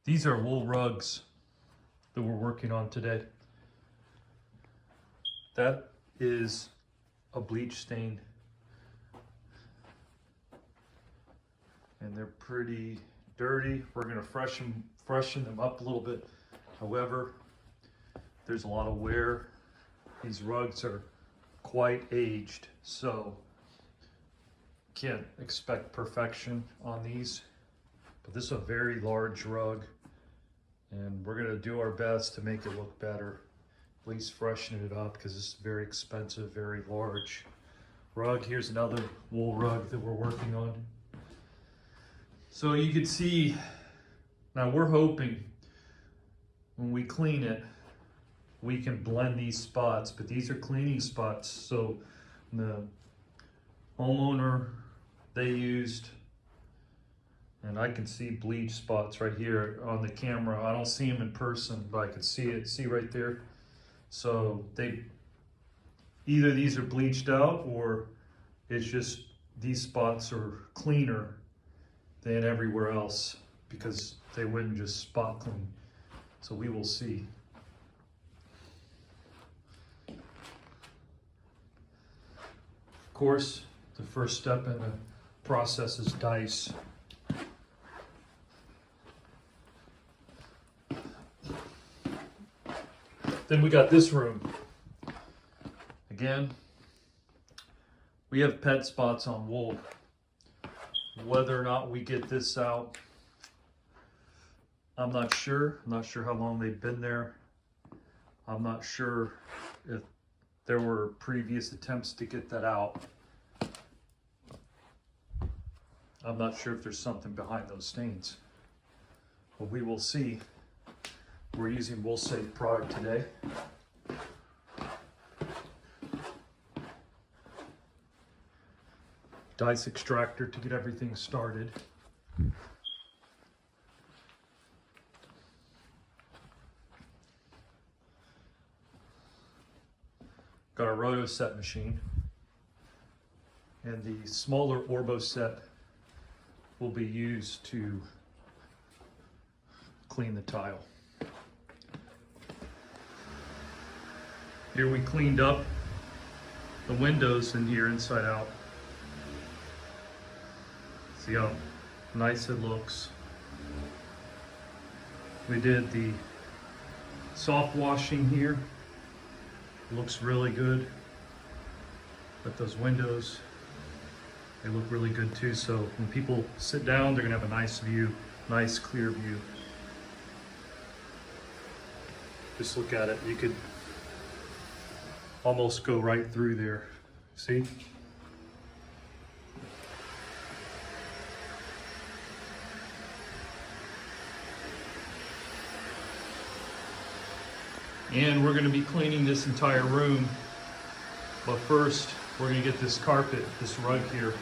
These are wool rugs that we're working on today. That is a bleach stain. And they're pretty dirty. We're gonna freshen them up a little bit. However, there's a lot of wear. These rugs are quite aged, so can't expect perfection on these. But this is a very large rug, and we're gonna do our best to make it look better. At least freshen it up, because this is very expensive, very large rug. Here's another wool rug that we're working on. So you can see, now we're hoping when we clean it, we can blend these spots, but these are cleaning spots. So the homeowner, they used, and I can see bleach spots right here on the camera. I don't see them in person, but I can see it, see right there. So either these are bleached out, or it's just these spots are cleaner than everywhere else, because they wouldn't just spot clean. So we will see. Of course, the first step in the process is dice. Then we got this room. Again, we have pet spots on wool. Whether or not we get this out, I'm not sure. I'm not sure how long they've been there. I'm not sure if there were previous attempts to get that out. I'm not sure if there's something behind those stains. But we will see. We're using Wool Safe product today. Dice extractor to get everything started. Got a roto set machine, and the smaller Orbo set will be used to clean the tile. Here we cleaned up the windows in here inside out. See how nice it looks. We did the soft washing here. It looks really good. But those windows, they look really good too. So when people sit down, they're gonna have a nice view, nice clear view. Just look at it. You could almost go right through there. See? And we're going to be cleaning this entire room. But first, we're going to get this carpet, this rug here.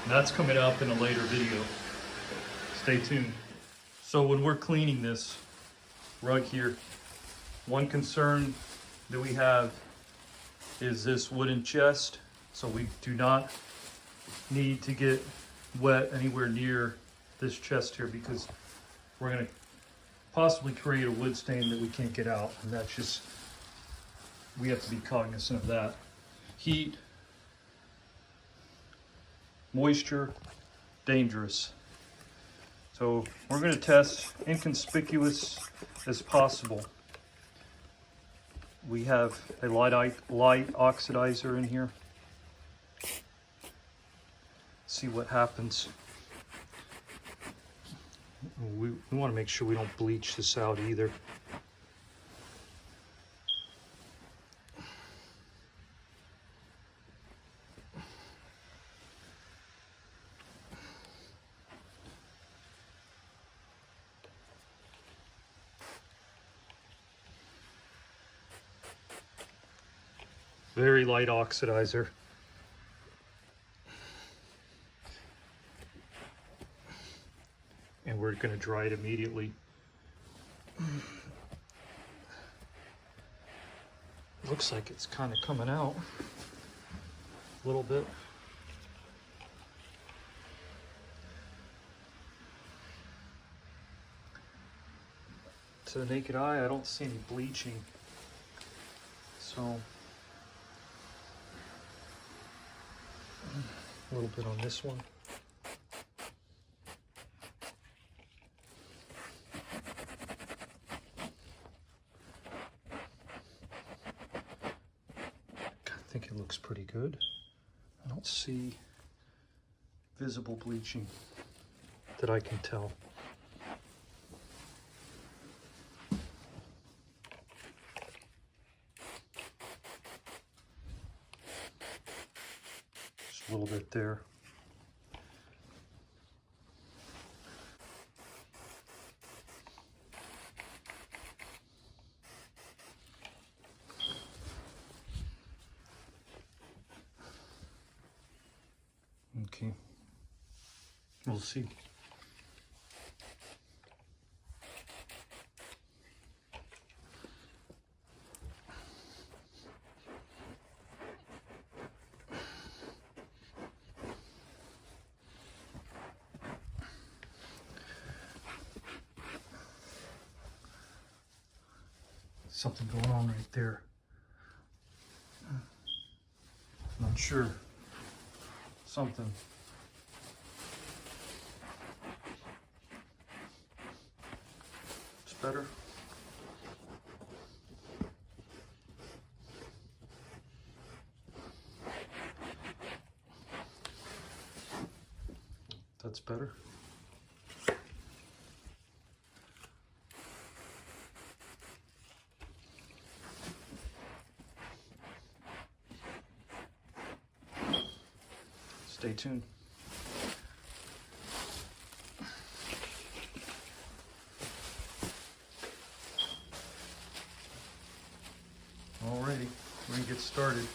And that's coming up in a later video. Stay tuned. So when we're cleaning this rug here, one concern that we have is this wooden chest. So we do not need to get wet anywhere near this chest here, because we're going to possibly create a wood stain that we can't get out, and that's just, we have to be cognizant of that. Heat, moisture, dangerous. So we're going to test inconspicuous as possible. We have a light oxidizer in here. See what happens. We want to make sure we don't bleach this out either. Very light oxidizer. And we're going to dry it immediately. Looks like it's kind of coming out a little bit. to the naked eye, I don't see any bleaching. So a little bit on this one. I think it looks pretty good. I don't see visible bleaching that I can tell. Just a little bit there. Okay, we'll see. Something going on right there. Not sure. Something. It's better. That's better. Stay tuned. Alrighty, we're gonna get started.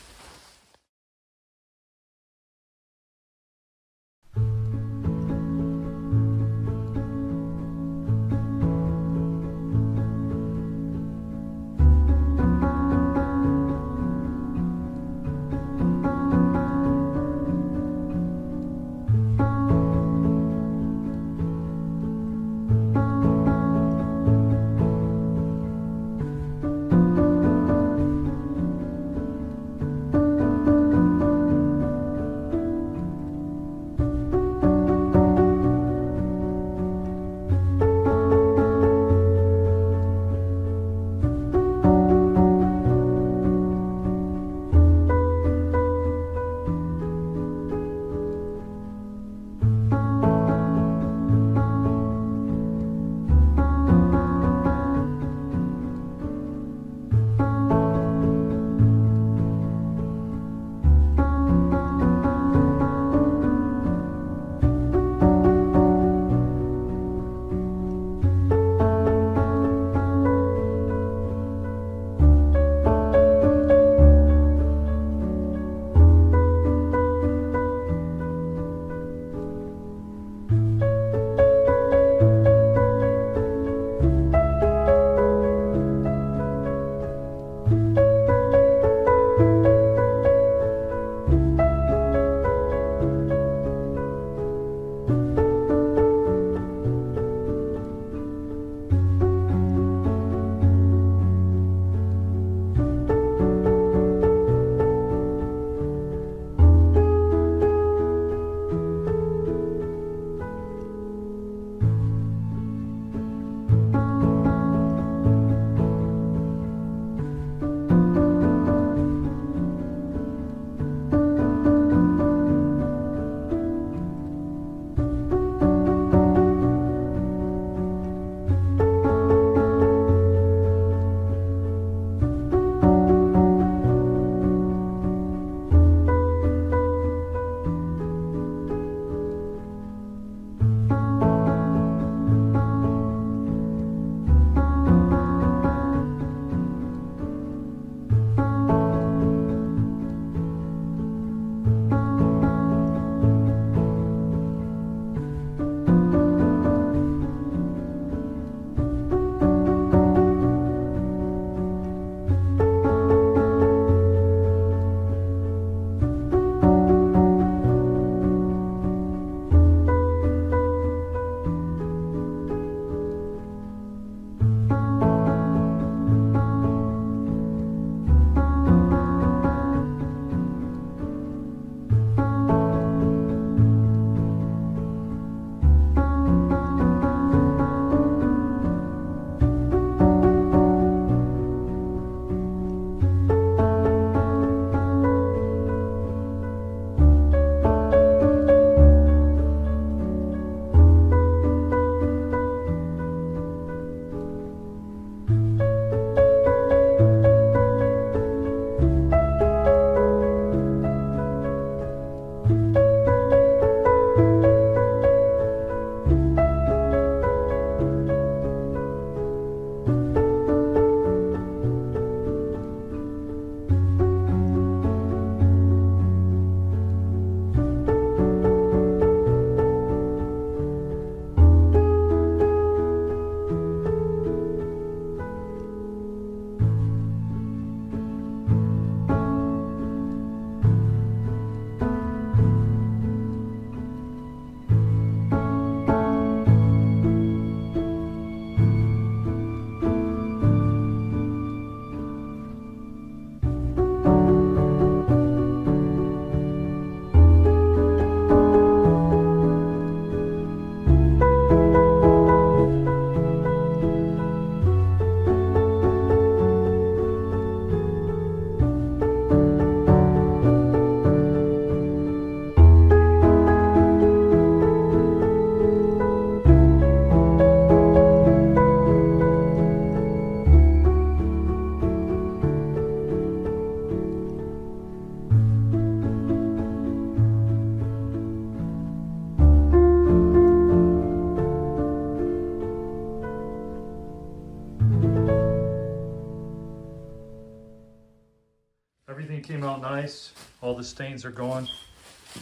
everything came out nice. All the stains are gone. You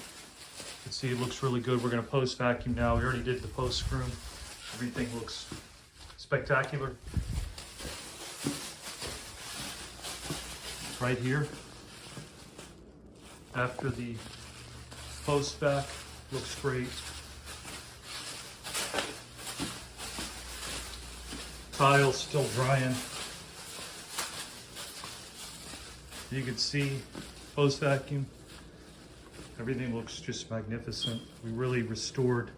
can see it looks really good. We're gonna post vacuum now. We already did the post screw. Everything looks spectacular. Right here, after the post vac, looks great. Tile's still drying. You can see post vacuum. Everything looks just magnificent. We really restored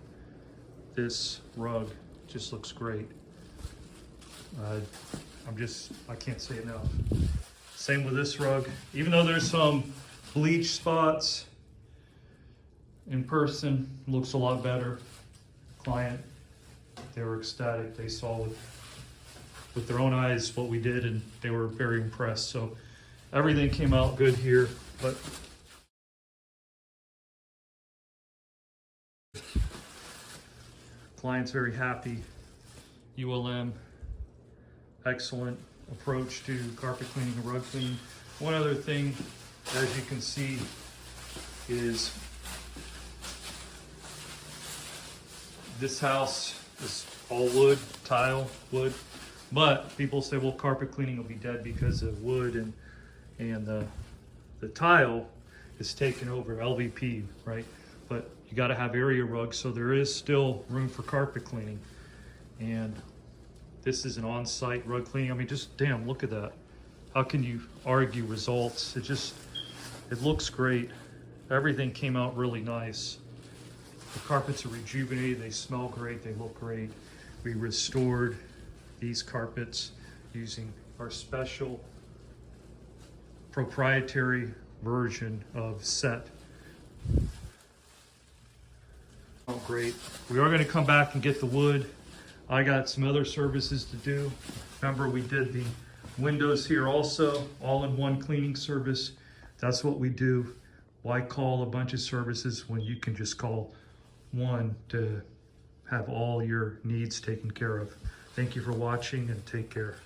this rug. Just looks great. I can't say enough. Same with this rug. Even though there's some bleach spots, in person, looks a lot better. Client, they were ecstatic. They saw with their own eyes what we did, and they were very impressed. So everything came out good here, but client's very happy. ULM, excellent approach to carpet cleaning and rug cleaning. One other thing, as you can see, is this house is all wood, tile, wood. But people say, well, carpet cleaning will be dead because of wood and the tile is taken over, LVP, right? But you got to have area rugs, so there is still room for carpet cleaning. And this is an on-site rug cleaning. I mean, just damn, look at that. How can you argue results? It looks great. Everything came out really nice. The carpets are rejuvenated, they smell great, they look great. We restored these carpets using our special proprietary version of set. Oh, great. We are gonna come back and get the wood. I got some other services to do. Remember, we did the windows here also, all-in-one cleaning service. That's what we do. Why call a bunch of services when you can just call one to have all your needs taken care of? Thank you for watching and take care.